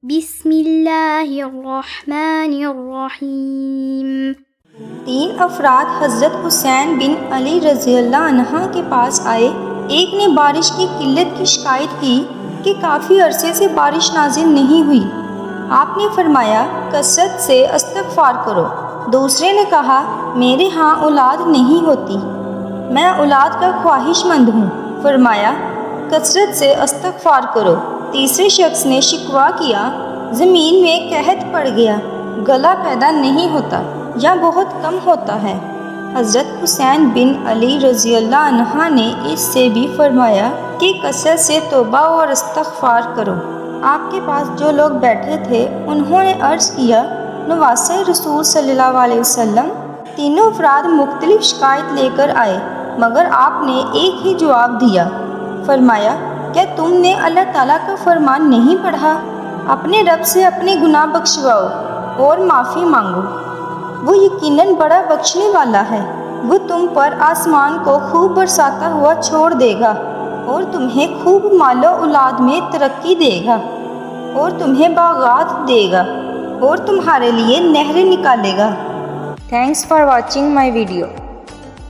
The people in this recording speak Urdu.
بسم اللہ الرحمن الرحیم۔ 3 افراد حضرت حسین بن علی رضی اللہ عنہ کے پاس آئے۔ ایک نے بارش کی قلت کی شکایت کی کہ کافی عرصے سے بارش نازل نہیں ہوئی۔ آپ نے فرمایا کثرت سے استغفار کرو۔ دوسرے نے کہا میرے ہاں اولاد نہیں ہوتی، میں اولاد کا خواہش مند ہوں۔ فرمایا کثرت سے استغفار کرو۔ تیسرے شخص نے شکوہ کیا زمین میں قحط پڑ گیا، گلا پیدا نہیں ہوتا یا بہت کم ہوتا ہے۔ حضرت حسین بن علی رضی اللہ عنہ نے اس سے بھی فرمایا کہ کثرت سے توبہ اور استغفار کرو۔ آپ کے پاس جو لوگ بیٹھے تھے انہوں نے عرض کیا نواسۂ رسول صلی اللہ علیہ وسلم، تینوں افراد مختلف شکایت لے کر آئے مگر آپ نے ایک ہی جواب دیا۔ فرمایا کیا تم نے اللہ تعالیٰ کا فرمان نہیں پڑھا؟ اپنے رب سے اپنے گناہ بخشواؤ اور معافی مانگو، وہ یقیناً بڑا بخشنے والا ہے۔ وہ تم پر آسمان کو خوب برساتا ہوا چھوڑ دے گا اور تمہیں خوب مال و اولاد میں ترقی دے گا اور تمہیں باغات دے گا اور تمہارے لیے نہریں نکالے گا۔ Thanks for watching my video.